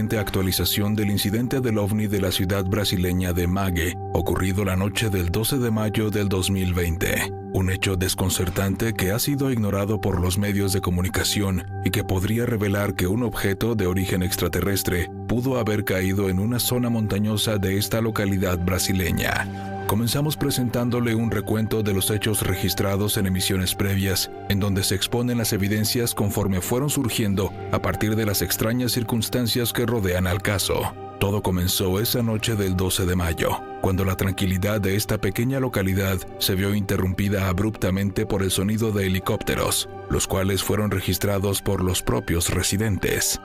reciente actualización del incidente del ovni de la ciudad brasileña de Mague, ocurrido la noche del 12 de mayo del 2020. Un hecho desconcertante que ha sido ignorado por los medios de comunicación y que podría revelar que un objeto de origen extraterrestre pudo haber caído en una zona montañosa de esta localidad brasileña. Comenzamos presentándole un recuento de los hechos registrados en emisiones previas, en donde se exponen las evidencias conforme fueron surgiendo a partir de las extrañas circunstancias que rodean al caso. Todo comenzó esa noche del 12 de mayo, cuando la tranquilidad de esta pequeña localidad se vio interrumpida abruptamente por el sonido de helicópteros, los cuales fueron registrados por los propios residentes.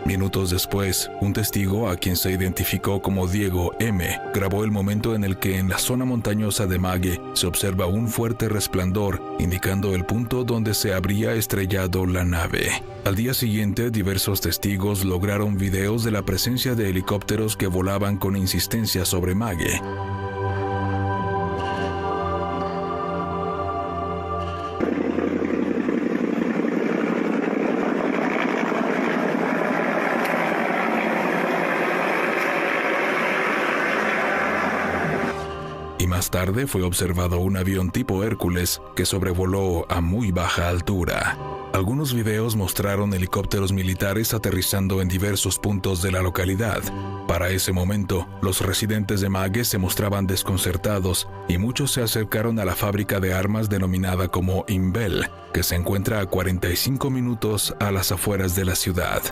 Minutos después, un testigo, a quien se identificó como Diego M., grabó el momento en el que en la zona montañosa de Mague se observa un fuerte resplandor, indicando el punto donde se habría estrellado la nave. Al día siguiente, diversos testigos lograron videos de la presencia de helicópteros que volaban con insistencia sobre Mague. Más tarde fue observado un avión tipo Hércules que sobrevoló a muy baja altura. Algunos videos mostraron helicópteros militares aterrizando en diversos puntos de la localidad. Para ese momento, los residentes de Mague se mostraban desconcertados y muchos se acercaron a la fábrica de armas denominada como Imbel, que se encuentra a 45 minutos a las afueras de la ciudad.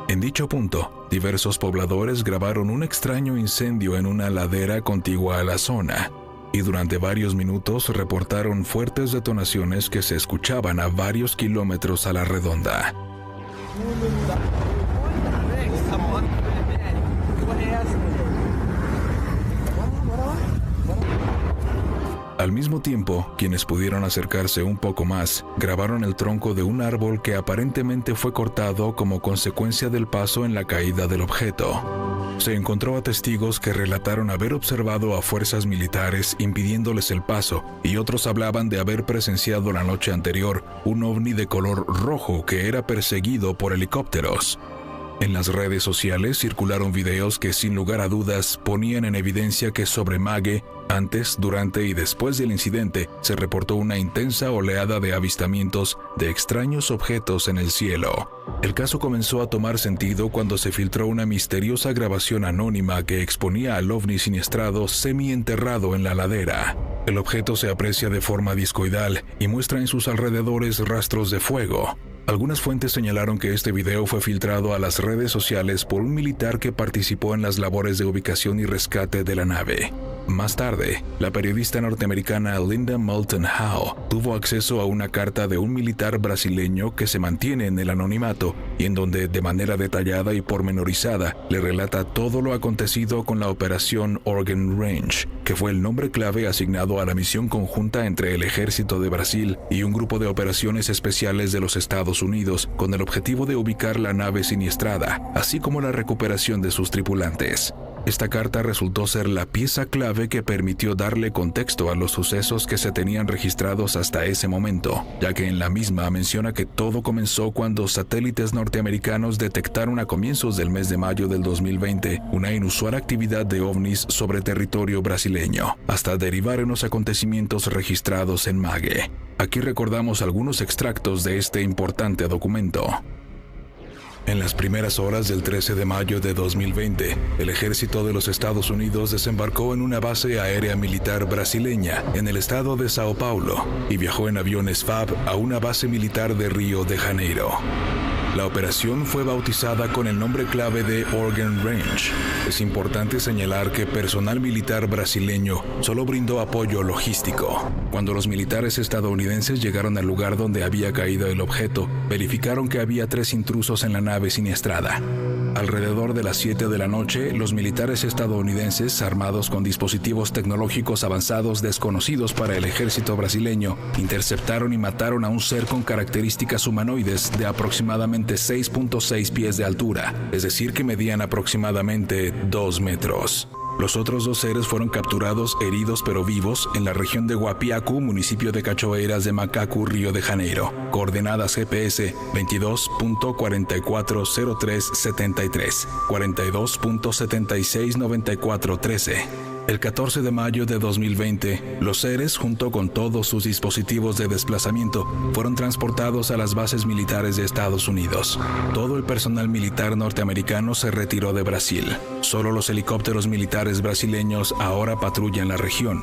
En dicho punto, diversos pobladores grabaron un extraño incendio en una ladera contigua a la zona, y durante varios minutos reportaron fuertes detonaciones que se escuchaban a varios kilómetros a la redonda. Al mismo tiempo, quienes pudieron acercarse un poco más, grabaron el tronco de un árbol que aparentemente fue cortado como consecuencia del paso en la caída del objeto. Se encontró a testigos que relataron haber observado a fuerzas militares impidiéndoles el paso, y otros hablaban de haber presenciado la noche anterior un ovni de color rojo que era perseguido por helicópteros. En las redes sociales circularon videos que sin lugar a dudas ponían en evidencia que sobre Mague, antes, durante y después del incidente, se reportó una intensa oleada de avistamientos de extraños objetos en el cielo. El caso comenzó a tomar sentido cuando se filtró una misteriosa grabación anónima que exponía al ovni siniestrado semi-enterrado en la ladera. El objeto se aprecia de forma discoidal y muestra en sus alrededores rastros de fuego. Algunas fuentes señalaron que este video fue filtrado a las redes sociales por un militar que participó en las labores de ubicación y rescate de la nave. Más tarde, la periodista norteamericana Linda Moulton Howe tuvo acceso a una carta de un militar brasileño que se mantiene en el anonimato y en donde, de manera detallada y pormenorizada, le relata todo lo acontecido con la operación Organ Range, que fue el nombre clave asignado a la misión conjunta entre el Ejército de Brasil y un grupo de operaciones especiales de los Estados Unidos con el objetivo de ubicar la nave siniestrada, así como la recuperación de sus tripulantes. Esta carta resultó ser la pieza clave que permitió darle contexto a los sucesos que se tenían registrados hasta ese momento, ya que en la misma menciona que todo comenzó cuando satélites norteamericanos detectaron a comienzos del mes de mayo del 2020 una inusual actividad de ovnis sobre territorio brasileño, hasta derivar en los acontecimientos registrados en Mague. Aquí recordamos algunos extractos de este importante documento. En las primeras horas del 13 de mayo de 2020, el ejército de los Estados Unidos desembarcó en una base aérea militar brasileña en el estado de Sao Paulo y viajó en aviones FAB a una base militar de Río de Janeiro. La operación fue bautizada con el nombre clave de Organ Range. Es importante señalar que personal militar brasileño solo brindó apoyo logístico. Cuando los militares estadounidenses llegaron al lugar donde había caído el objeto, verificaron que había 3 intrusos en la nave siniestrada. Alrededor de las 7 de la noche, los militares estadounidenses, armados con dispositivos tecnológicos avanzados desconocidos para el ejército brasileño, interceptaron y mataron a un ser con características humanoides de aproximadamente 6.6 pies de altura, es decir que medían aproximadamente 2 metros. Los otros 2 seres fueron capturados heridos pero vivos en la región de Guapiacu, municipio de Cachoeiras de Macacu, Río de Janeiro. Coordenadas GPS 22.440373, 42.769413. El 14 de mayo de 2020, los seres, junto con todos sus dispositivos de desplazamiento, fueron transportados a las bases militares de Estados Unidos. Todo el personal militar norteamericano se retiró de Brasil. Solo los helicópteros militares brasileños ahora patrullan la región.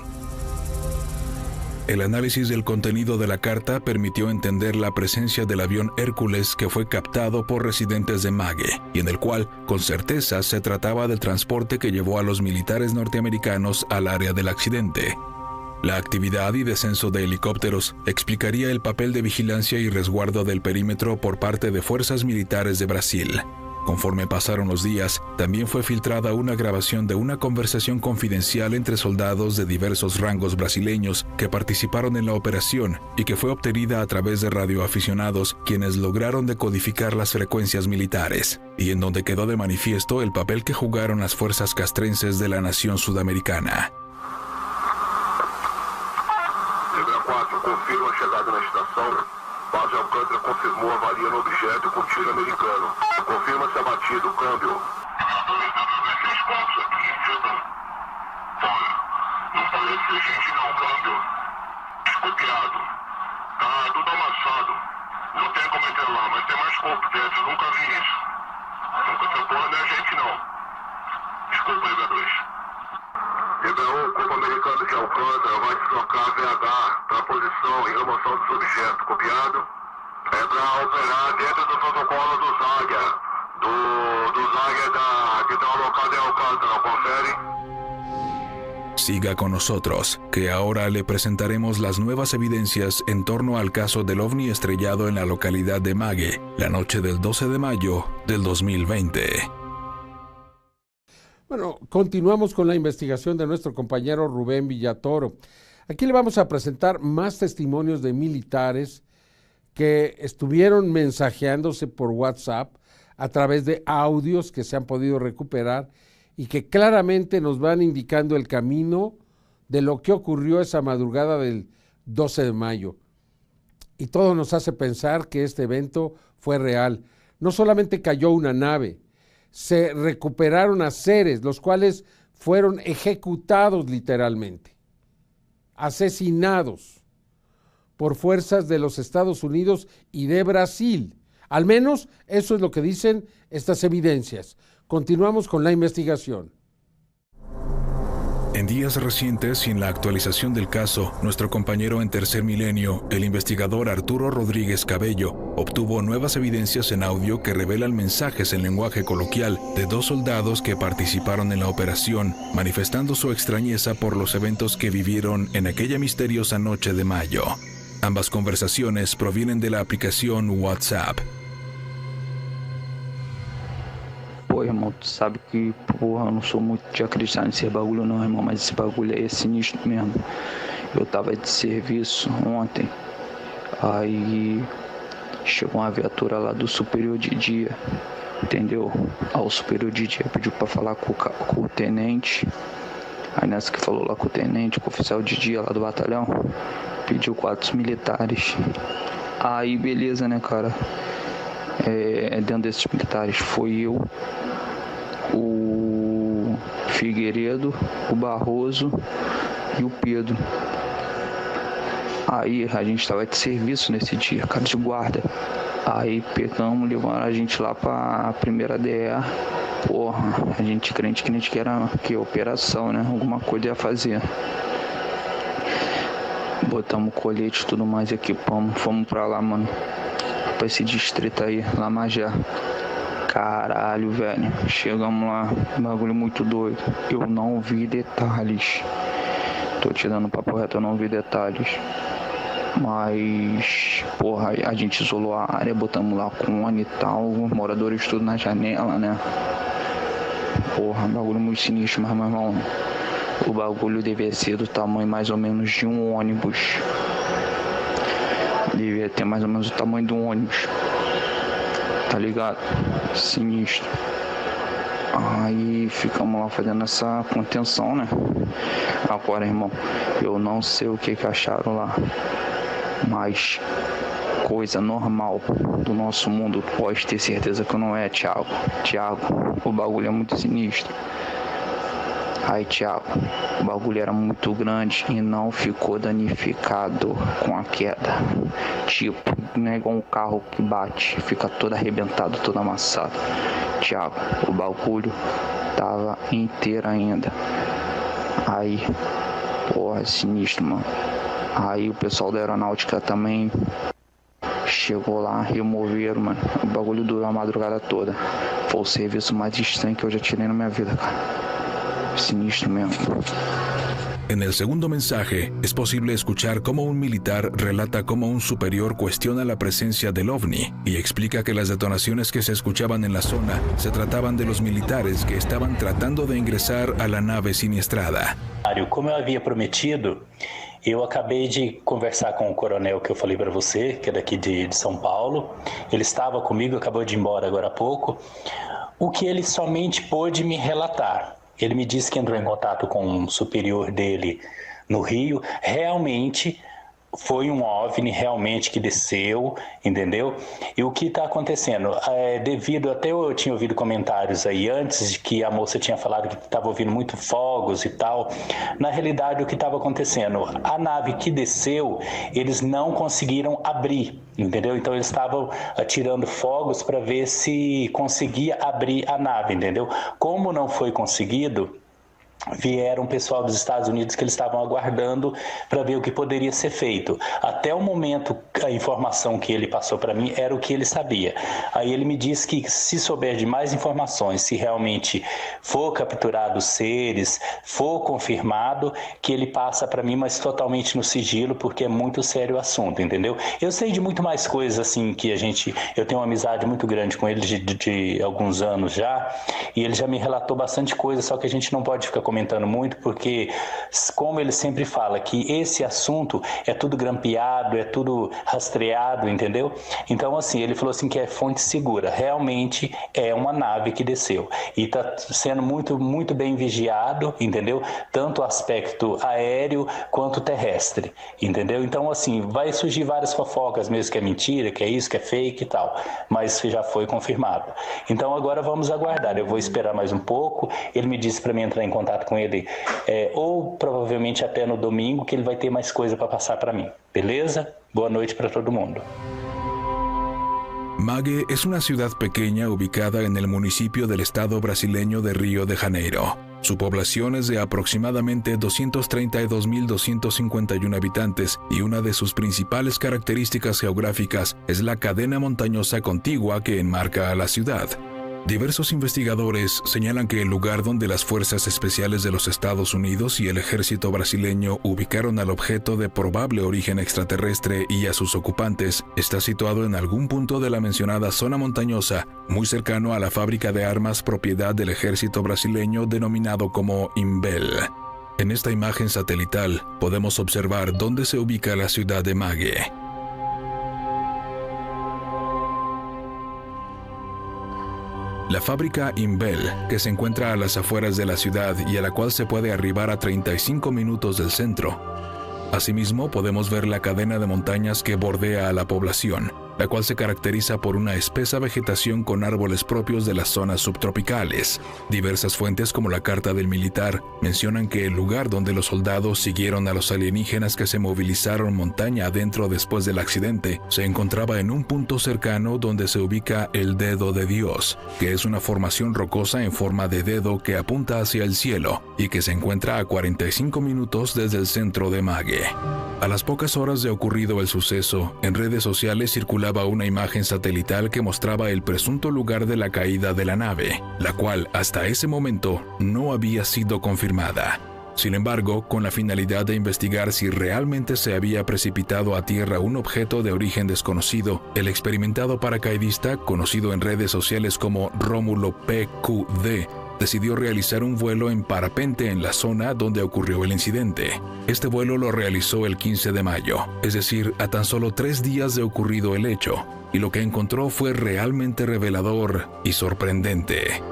El análisis del contenido de la carta permitió entender la presencia del avión Hércules que fue captado por residentes de Mague y en el cual, con certeza, se trataba del transporte que llevó a los militares norteamericanos al área del accidente. La actividad y descenso de helicópteros explicaría el papel de vigilancia y resguardo del perímetro por parte de fuerzas militares de Brasil. Conforme pasaron los días, también fue filtrada una grabación de una conversación confidencial entre soldados de diversos rangos brasileños que participaron en la operación y que fue obtenida a través de radioaficionados quienes lograron decodificar las frecuencias militares, y en donde quedó de manifiesto el papel que jugaron las fuerzas castrenses de la nación sudamericana. Libra 4, confirma a chegada na estação. Base Alcântara confirmou avalia no objeto com tiro americano. Confirma-se abatido, câmbio. Esses pontos aqui, Diego. Fora. Não parece ser gente não, câmbio. Copiado. Tá tudo amassado. Não tem como entrar lá, mas tem mais corpo dentro. Nunca vi isso. Nunca essa porra não é gente não. Desculpa, Libra 2. Libra 1, corpo americano de Alcântara vai deslocar VH para posição e remoção dos objetos. Copiado? É para operar dentro do protocolo do Záguia. Do Záguia que está alocado em Alcântara. Confere? Siga con nosotros, que ahora le presentaremos las nuevas evidencias en torno al caso del ovni estrellado en la localidad de Mague, la noche del 12 de mayo del 2020. Bueno, continuamos con la investigación de nuestro compañero Rubén Villatoro. Aquí le vamos a presentar más testimonios de militares que estuvieron mensajeándose por WhatsApp a través de audios que se han podido recuperar y que claramente nos van indicando el camino de lo que ocurrió esa madrugada del 12 de mayo. Y todo nos hace pensar que este evento fue real. No solamente cayó una nave, se recuperaron a seres, los cuales fueron ejecutados literalmente, asesinados por fuerzas de los Estados Unidos y de Brasil. Al menos eso es lo que dicen estas evidencias. Continuamos con la investigación. En días recientes y en la actualización del caso, nuestro compañero en Tercer Milenio, el investigador Arturo Rodríguez Cabello, obtuvo nuevas evidencias en audio que revelan mensajes en lenguaje coloquial de 2 soldados que participaron en la operación, manifestando su extrañeza por los eventos que vivieron en aquella misteriosa noche de mayo. Ambas conversaciones provienen de la aplicación WhatsApp. Pô, irmão, tu sabe que, porra, eu não sou muito de acreditar nesse bagulho não, irmão, mas esse bagulho aí é sinistro mesmo. Eu tava de serviço ontem, aí chegou uma viatura lá do superior de dia, entendeu? Aí o superior de dia pediu pra falar com o tenente, aí nessa que falou lá com o tenente, com o oficial de dia lá do batalhão, pediu 4 militares. Aí beleza, né, cara? Dentro desses militares foi eu, o Figueiredo, o Barroso e o Pedro. Aí a gente estava de serviço nesse dia, cara, de guarda. Aí pegamos, levaram a gente lá pra primeira DEA. Porra, a gente crente que era operação, né? Alguma coisa ia fazer. Botamos colete e tudo mais, equipamos, fomos pra lá, mano. Pra esse distrito aí, Lamajé. Caralho, velho. Chegamos lá, bagulho muito doido. Eu não vi detalhes. Tô te dando papo reto, eu não vi detalhes. Mas, porra, a gente isolou a área, botamos lá cone e tal, moradores tudo na janela, né? Porra, bagulho muito sinistro, mas, meu irmão, o bagulho devia ser do tamanho mais ou menos de um ônibus. Devia ter mais ou menos o tamanho de um ônibus. Tá ligado? Sinistro. Aí ficamos lá fazendo essa contenção, né? Agora, irmão, eu não sei o que acharam lá, mas coisa normal do nosso mundo, pode ter certeza que não é, Thiago. Thiago, o bagulho é muito sinistro. Aí, Thiago, o bagulho era muito grande e não ficou danificado com a queda. Tipo, não é igual um carro que bate, fica todo arrebentado, todo amassado. Thiago, o bagulho tava inteiro ainda. Aí, porra, sinistro, mano. Aí o pessoal da aeronáutica também chegou lá, removeram, mano. O bagulho durou a madrugada toda. Foi o serviço mais estranho que eu já tirei na minha vida, cara. Sinistro mesmo. En el segundo mensaje, es posible escuchar cómo un militar relata cómo un superior cuestiona la presencia del ovni y explica que las detonaciones que se escuchaban en la zona se trataban de los militares que estaban tratando de ingresar a la nave siniestrada. Como eu havia prometido, eu acabei de conversar com o coronel que eu falei para você, que é daqui de São Paulo. Ele estava comigo, acabou de ir embora agora há pouco. O que ele somente pôde me relatar. Ele me disse que entrou em contato com um superior dele no Rio. Realmente foi um OVNI, realmente que desceu, entendeu? E o que está acontecendo? Devido, até eu tinha ouvido comentários aí antes de que a moça tinha falado que estava ouvindo muito fogos e tal. Na realidade, o que estava acontecendo? A nave que desceu, eles não conseguiram abrir, entendeu? Então eles estavam atirando fogos para ver se conseguia abrir a nave, entendeu? Como não foi conseguido, vieram pessoal dos Estados Unidos que eles estavam aguardando para ver o que poderia ser feito. Até o momento, a informação que ele passou para mim era o que ele sabia. Aí ele me disse que se souber de mais informações, se realmente for capturado os seres, for confirmado, que ele passa para mim, mas totalmente no sigilo, porque é muito sério o assunto, entendeu? Eu sei de muito mais coisas assim que eu tenho uma amizade muito grande com ele de alguns anos já, e ele já me relatou bastante coisa, só que a gente não pode ficar comentando muito, porque como ele sempre fala que esse assunto é tudo grampeado, é tudo rastreado, entendeu? Então assim, ele falou assim que é fonte segura, realmente é uma nave que desceu e está sendo muito, muito bem vigiado, entendeu? Tanto o aspecto aéreo quanto terrestre, entendeu? Então assim, vai surgir várias fofocas mesmo que é mentira, que é isso, que é fake e tal, mas já foi confirmado. Então agora vamos aguardar, eu vou esperar mais um pouco. Ele me disse para mim entrar em contato com ele, ou provavelmente até no domingo, que ele vai ter mais coisa para passar para mim. Beleza? Boa noite para todo mundo. Mague es una ciudad pequeña ubicada en el municipio del estado brasileño de Río de Janeiro. Su población es de aproximadamente 232.251 habitantes y una de sus principales características geográficas es la cadena montañosa contigua que enmarca a la ciudad. Diversos investigadores señalan que el lugar donde las Fuerzas Especiales de los Estados Unidos y el ejército brasileño ubicaron al objeto de probable origen extraterrestre y a sus ocupantes está situado en algún punto de la mencionada zona montañosa, muy cercano a la fábrica de armas propiedad del ejército brasileño denominado como Imbel. En esta imagen satelital podemos observar dónde se ubica la ciudad de Mague. La fábrica Imbel, que se encuentra a las afueras de la ciudad y a la cual se puede arribar a 35 minutos del centro. Asimismo, podemos ver la cadena de montañas que bordea a la población, la cual se caracteriza por una espesa vegetación con árboles propios de las zonas subtropicales. Diversas fuentes, como la carta del militar, mencionan que el lugar donde los soldados siguieron a los alienígenas que se movilizaron montaña adentro después del accidente se encontraba en un punto cercano donde se ubica el Dedo de Dios, que es una formación rocosa en forma de dedo que apunta hacia el cielo y que se encuentra a 45 minutos desde el centro de Mague. A las pocas horas de ocurrido el suceso, en redes sociales circulaba una imagen satelital que mostraba el presunto lugar de la caída de la nave, la cual hasta ese momento no había sido confirmada. Sin embargo, con la finalidad de investigar si realmente se había precipitado a tierra un objeto de origen desconocido, el experimentado paracaidista, conocido en redes sociales como Rómulo PQD, decidió realizar un vuelo en parapente en la zona donde ocurrió el incidente. Este vuelo lo realizó el 15 de mayo, es decir, a tan solo 3 días de ocurrido el hecho, y lo que encontró fue realmente revelador y sorprendente.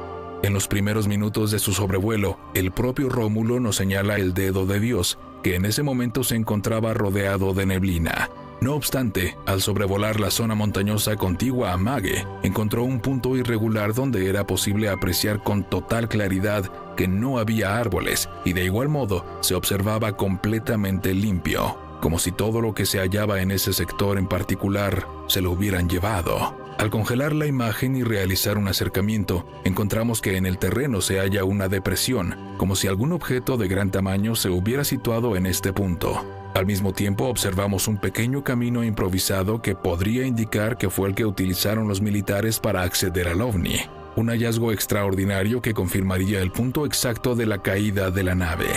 En los primeros minutos de su sobrevuelo, el propio Rómulo nos señala el dedo de Dios, que en ese momento se encontraba rodeado de neblina. No obstante, al sobrevolar la zona montañosa contigua a Mage, encontró un punto irregular donde era posible apreciar con total claridad que no había árboles y de igual modo se observaba completamente limpio, como si todo lo que se hallaba en ese sector en particular se lo hubieran llevado. Al congelar la imagen y realizar un acercamiento, encontramos que en el terreno se halla una depresión, como si algún objeto de gran tamaño se hubiera situado en este punto. Al mismo tiempo observamos un pequeño camino improvisado que podría indicar que fue el que utilizaron los militares para acceder al ovni. Un hallazgo extraordinario que confirmaría el punto exacto de la caída de la nave.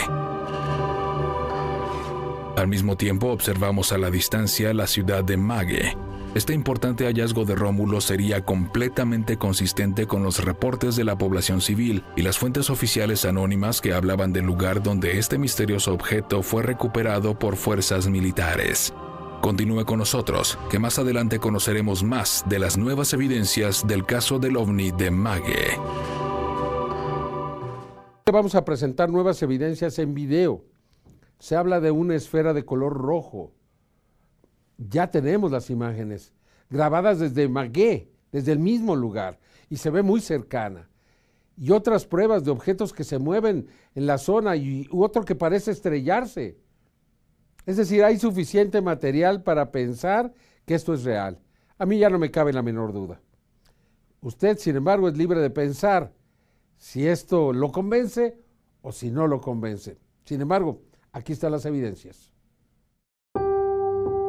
Al mismo tiempo observamos a la distancia la ciudad de Mage. Este importante hallazgo de Rómulo sería completamente consistente con los reportes de la población civil y las fuentes oficiales anónimas que hablaban del lugar donde este misterioso objeto fue recuperado por fuerzas militares. Continúe con nosotros, que más adelante conoceremos más de las nuevas evidencias del caso del ovni de Mage. Vamos a presentar nuevas evidencias en video. Se habla de una esfera de color rojo. Ya tenemos las imágenes grabadas desde Mage, desde el mismo lugar, y se ve muy cercana. Y otras pruebas de objetos que se mueven en la zona y otro que parece estrellarse. Es decir, hay suficiente material para pensar que esto es real. A mí ya no me cabe la menor duda. Usted, sin embargo, es libre de pensar si esto lo convence o si no lo convence. Sin embargo, aquí están las evidencias.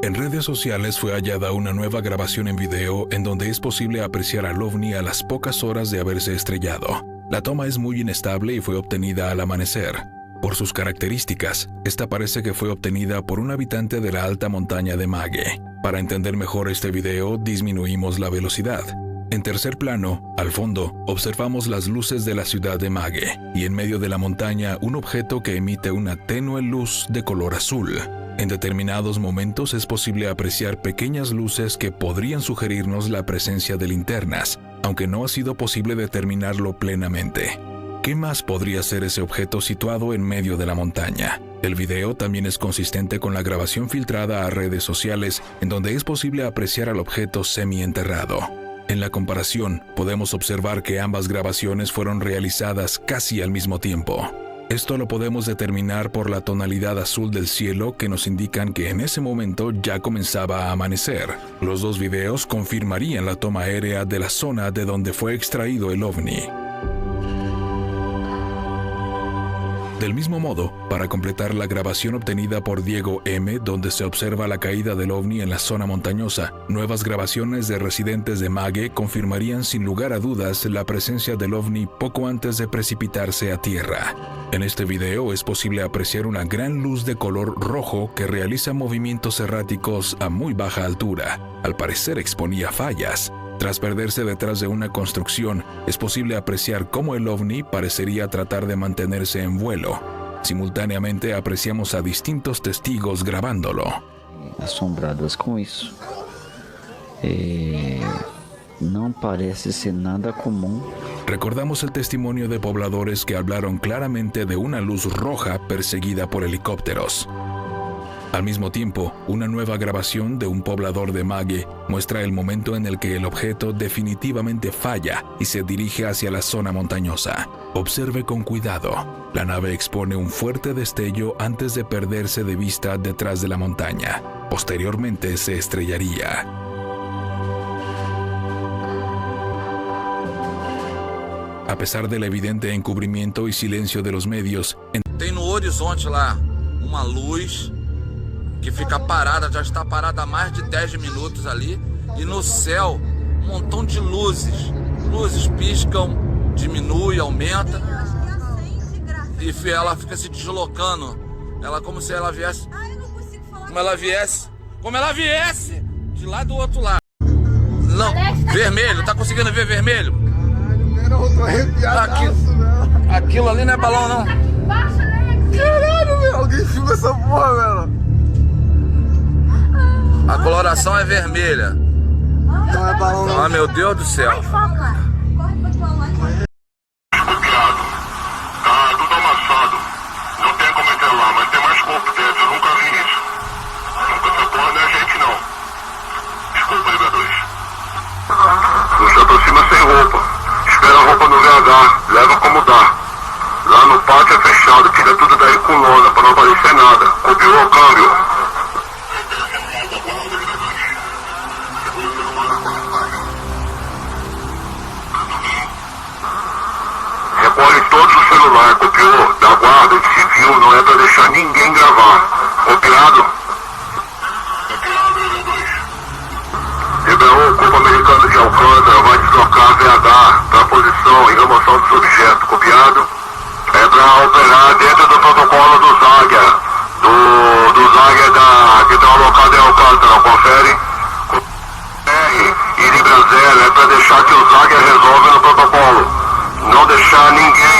En redes sociales fue hallada una nueva grabación en video en donde es posible apreciar al ovni a las pocas horas de haberse estrellado. La toma es muy inestable y fue obtenida al amanecer. Por sus características, esta parece que fue obtenida por un habitante de la alta montaña de Mage. Para entender mejor este video, disminuimos la velocidad. En tercer plano, al fondo, observamos las luces de la ciudad de Mage y en medio de la montaña un objeto que emite una tenue luz de color azul. En determinados momentos es posible apreciar pequeñas luces que podrían sugerirnos la presencia de linternas, aunque no ha sido posible determinarlo plenamente. ¿Qué más podría ser ese objeto situado en medio de la montaña? El video también es consistente con la grabación filtrada a redes sociales, en donde es posible apreciar al objeto semienterrado. En la comparación, podemos observar que ambas grabaciones fueron realizadas casi al mismo tiempo. Esto lo podemos determinar por la tonalidad azul del cielo que nos indican que en ese momento ya comenzaba a amanecer. Los dos videos confirmarían la toma aérea de la zona de donde fue extraído el ovni. Del mismo modo, para completar la grabación obtenida por Diego M., donde se observa la caída del ovni en la zona montañosa, nuevas grabaciones de residentes de Mage confirmarían sin lugar a dudas la presencia del ovni poco antes de precipitarse a tierra. En este video es posible apreciar una gran luz de color rojo que realiza movimientos erráticos a muy baja altura. Al parecer exponía fallas. Tras perderse detrás de una construcción, es posible apreciar cómo el ovni parecería tratar de mantenerse en vuelo. Simultáneamente apreciamos a distintos testigos grabándolo. Assombradas com isso. Não parece ser nada comum. Recordamos el testimonio de pobladores que hablaron claramente de una luz roja perseguida por helicópteros. Al mismo tiempo, una nueva grabación de un poblador de Mage muestra el momento en el que el objeto definitivamente falla y se dirige hacia la zona montañosa. Observe con cuidado. La nave expone un fuerte destello antes de perderse de vista detrás de la montaña. Posteriormente se estrellaría. A pesar del evidente encubrimiento y silencio de los medios, Tem no horizonte lá uma luz que fica parada, já está parada há mais de 10 minutos ali, e no céu um montão de luzes. Luzes piscam, diminui, aumenta, e ela fica se deslocando. Ela como se ela viesse, como ela viesse de lá do outro lado. Não, vermelho, tá conseguindo ver vermelho? Aquilo ali não é balão não. Caralho, meu, alguém filma essa porra, velho. A coloração é vermelha. Não é balão não. Ah, meu Deus do céu. deixa tudo daí com lona, pra não aparecer nada. Copiou o câmbio. Recolhe todos os celulares, copiou, da guarda, de civil, não é pra deixar ninguém gravar. Copiado? Liberou o Corpo Americano de Alcântara, vai deslocar VH para posição e remoção do subjeto. Copiado? É para operar dentro do protocolo do Záguia, do Záguia que está alocado em Alcântara. Confere? R e Libra 0 é para deixar que o Záguia resolva no protocolo. Não deixar ninguém